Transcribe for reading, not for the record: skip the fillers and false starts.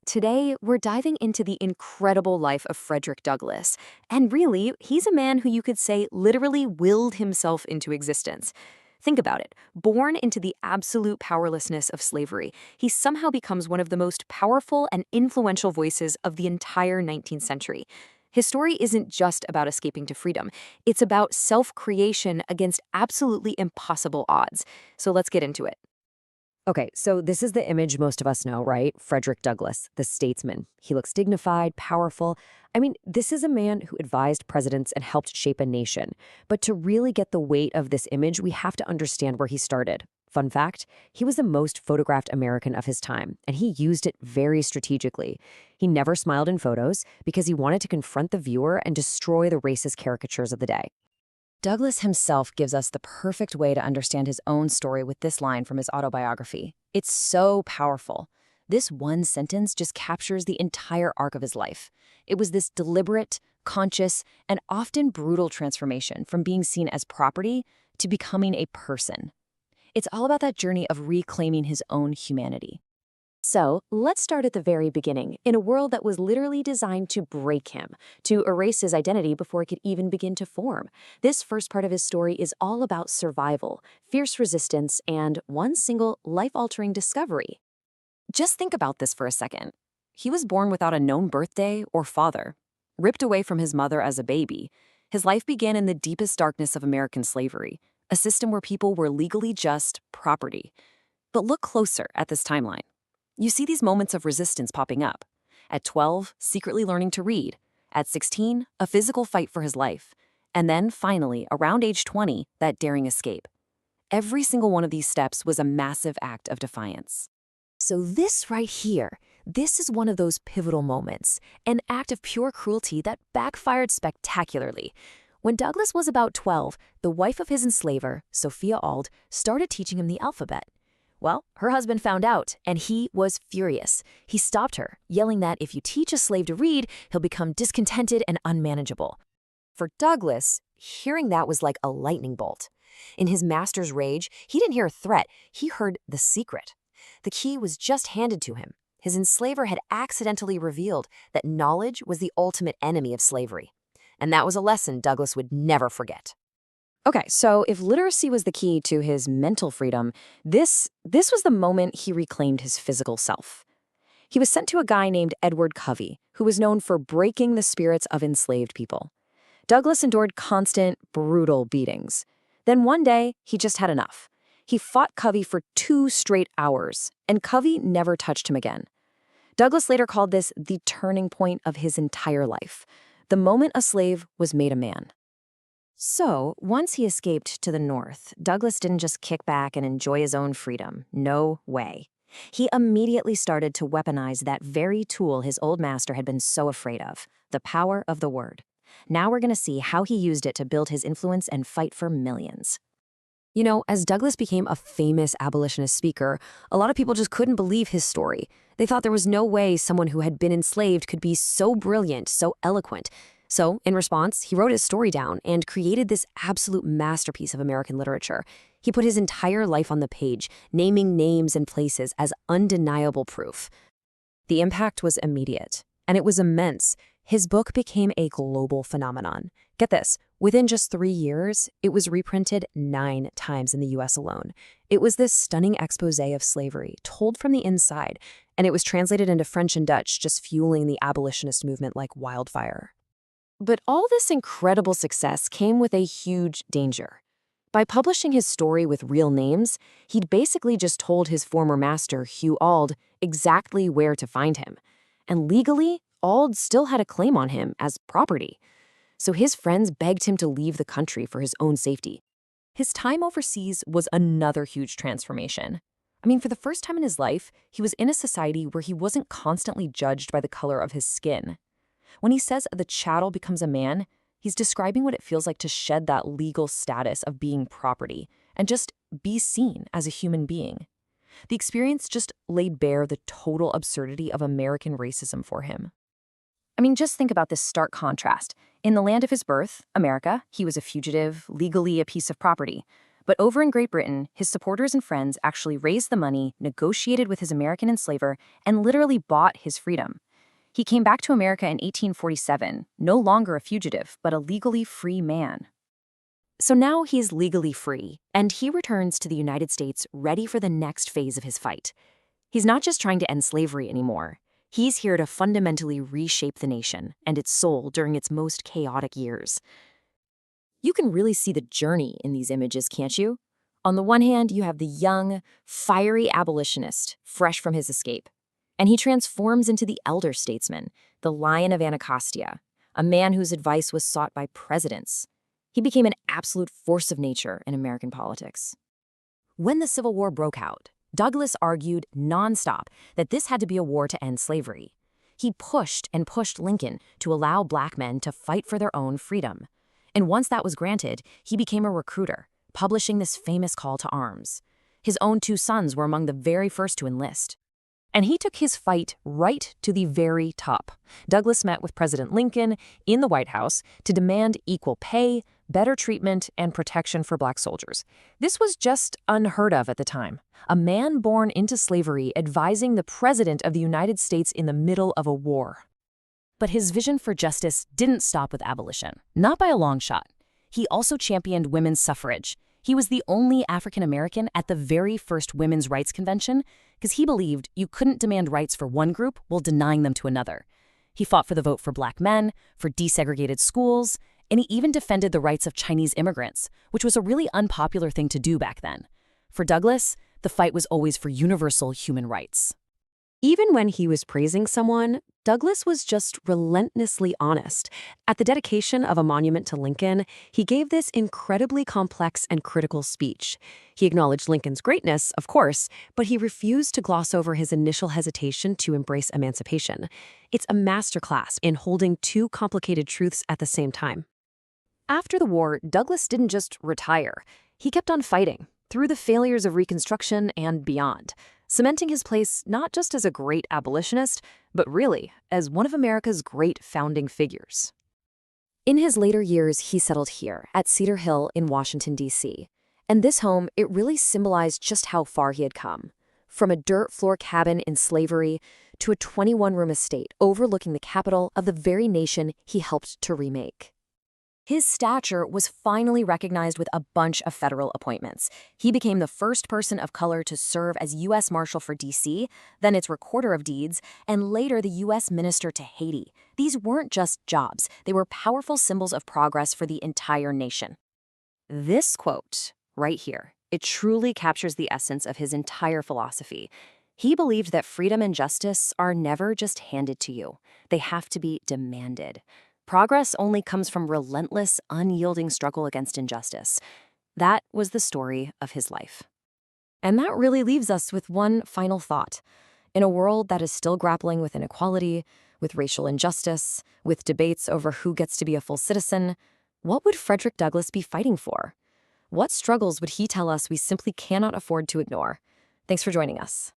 Today, we're diving into the incredible life of Frederick Douglass. And really, he's a man who you could say literally willed himself into existence. Think about it. Born into the absolute powerlessness of slavery, he somehow becomes one of the most powerful and influential voices of the entire 19th century. His story isn't just about escaping to freedom. It's about self-creation against absolutely impossible odds. So let's get into it. Okay, so this is the image most of us know, right? Frederick Douglass, the statesman. He looks dignified, powerful. I mean, this is a man who advised presidents and helped shape a nation. But to really get the weight of this image, we have to understand where he started. Fun fact, he was the most photographed American of his time, and he used it very strategically. He never smiled in photos because he wanted to confront the viewer and destroy the racist caricatures of the day. Douglass himself gives us the perfect way to understand his own story with this line from his autobiography. It's so powerful. This one sentence just captures the entire arc of his life. It was this deliberate, conscious, and often brutal transformation from being seen as property to becoming a person. It's all about that journey of reclaiming his own humanity. So, let's start at the very beginning, in a world that was literally designed to break him, to erase his identity before it could even begin to form. This first part of his story is all about survival, fierce resistance, and one single life-altering discovery. Just think about this for a second. He was born without a known birthday or father. Ripped away from his mother as a baby, his life began in the deepest darkness of American slavery, a system where people were legally just property. But look closer at this timeline. You see these moments of resistance popping up. At 12, secretly learning to read. At 16, a physical fight for his life. And then, finally, around age 20, that daring escape. Every single one of these steps was a massive act of defiance. So this right here, this is one of those pivotal moments, an act of pure cruelty that backfired spectacularly. When Douglass was about 12, the wife of his enslaver, Sophia Auld, started teaching him the alphabet. Well, her husband found out, and he was furious. He stopped her, yelling that if you teach a slave to read, he'll become discontented and unmanageable. For Douglass, hearing that was like a lightning bolt. In his master's rage, he didn't hear a threat, he heard the secret. The key was just handed to him. His enslaver had accidentally revealed that knowledge was the ultimate enemy of slavery. And that was a lesson Douglass would never forget. Okay, so if literacy was the key to his mental freedom, this was the moment he reclaimed his physical self. He was sent to a guy named Edward Covey, who was known for breaking the spirits of enslaved people. Douglass endured constant, brutal beatings. Then one day, he just had enough. He fought Covey for 2 straight hours, and Covey never touched him again. Douglass later called this the turning point of his entire life, the moment a slave was made a man. So, once he escaped to the North, Douglass didn't just kick back and enjoy his own freedom. No way. He immediately started to weaponize that very tool his old master had been so afraid of, the power of the word. Now we're going to see how he used it to build his influence and fight for millions. You know, as Douglass became a famous abolitionist speaker, a lot of people just couldn't believe his story. They thought there was no way someone who had been enslaved could be so brilliant, so eloquent. So, in response, he wrote his story down and created this absolute masterpiece of American literature. He put his entire life on the page, naming names and places as undeniable proof. The impact was immediate, and it was immense. His book became a global phenomenon. Get this, within just 3 years, it was reprinted 9 times in the US alone. It was this stunning exposé of slavery, told from the inside, and it was translated into French and Dutch, just fueling the abolitionist movement like wildfire. But all this incredible success came with a huge danger. By publishing his story with real names, he'd basically just told his former master, Hugh Auld, exactly where to find him. And legally, Auld still had a claim on him as property. So his friends begged him to leave the country for his own safety. His time overseas was another huge transformation. I mean, for the first time in his life, he was in a society where he wasn't constantly judged by the color of his skin. When he says the chattel becomes a man, he's describing what it feels like to shed that legal status of being property and just be seen as a human being. The experience just laid bare the total absurdity of American racism for him. I mean, just think about this stark contrast. In the land of his birth, America, he was a fugitive, legally a piece of property. But over in Great Britain, his supporters and friends actually raised the money, negotiated with his American enslaver, and literally bought his freedom. He came back to America in 1847, no longer a fugitive, but a legally free man. So now he's legally free, and he returns to the United States ready for the next phase of his fight. He's not just trying to end slavery anymore. He's here to fundamentally reshape the nation and its soul during its most chaotic years. You can really see the journey in these images, can't you? On the one hand, you have the young, fiery abolitionist, fresh from his escape. And he transforms into the elder statesman, the Lion of Anacostia, a man whose advice was sought by presidents. He became an absolute force of nature in American politics. When the Civil War broke out, Douglass argued nonstop that this had to be a war to end slavery. He pushed and pushed Lincoln to allow black men to fight for their own freedom. And once that was granted, he became a recruiter, publishing this famous call to arms. His own 2 sons were among the very first to enlist. And he took his fight right to the very top. Douglass met with President Lincoln in the White House to demand equal pay, better treatment, and protection for black soldiers. This was just unheard of at the time. A man born into slavery advising the President of the United States in the middle of a war. But his vision for justice didn't stop with abolition, not by a long shot. He also championed women's suffrage. He was the only African American at the very first Women's Rights Convention because he believed you couldn't demand rights for one group while denying them to another. He fought for the vote for black men, for desegregated schools, and he even defended the rights of Chinese immigrants, which was a really unpopular thing to do back then. For Douglass, the fight was always for universal human rights. Even when he was praising someone, Douglass was just relentlessly honest. At the dedication of a monument to Lincoln, he gave this incredibly complex and critical speech. He acknowledged Lincoln's greatness, of course, but he refused to gloss over his initial hesitation to embrace emancipation. It's a masterclass in holding 2 complicated truths at the same time. After the war, Douglass didn't just retire. He kept on fighting, through the failures of Reconstruction and beyond, cementing his place not just as a great abolitionist, but really as one of America's great founding figures. In his later years, he settled here at Cedar Hill in Washington, D.C. And this home, it really symbolized just how far he had come. From a dirt floor cabin in slavery to a 21-room estate overlooking the capital of the very nation he helped to remake. His stature was finally recognized with a bunch of federal appointments. He became the first person of color to serve as U.S. Marshal for D.C., then its Recorder of Deeds, and later the U.S. Minister to Haiti. These weren't just jobs. They were powerful symbols of progress for the entire nation. This quote, right here, it truly captures the essence of his entire philosophy. He believed that freedom and justice are never just handed to you. They have to be demanded. Progress only comes from relentless, unyielding struggle against injustice. That was the story of his life. And that really leaves us with one final thought. In a world that is still grappling with inequality, with racial injustice, with debates over who gets to be a full citizen, what would Frederick Douglass be fighting for? What struggles would he tell us we simply cannot afford to ignore? Thanks for joining us.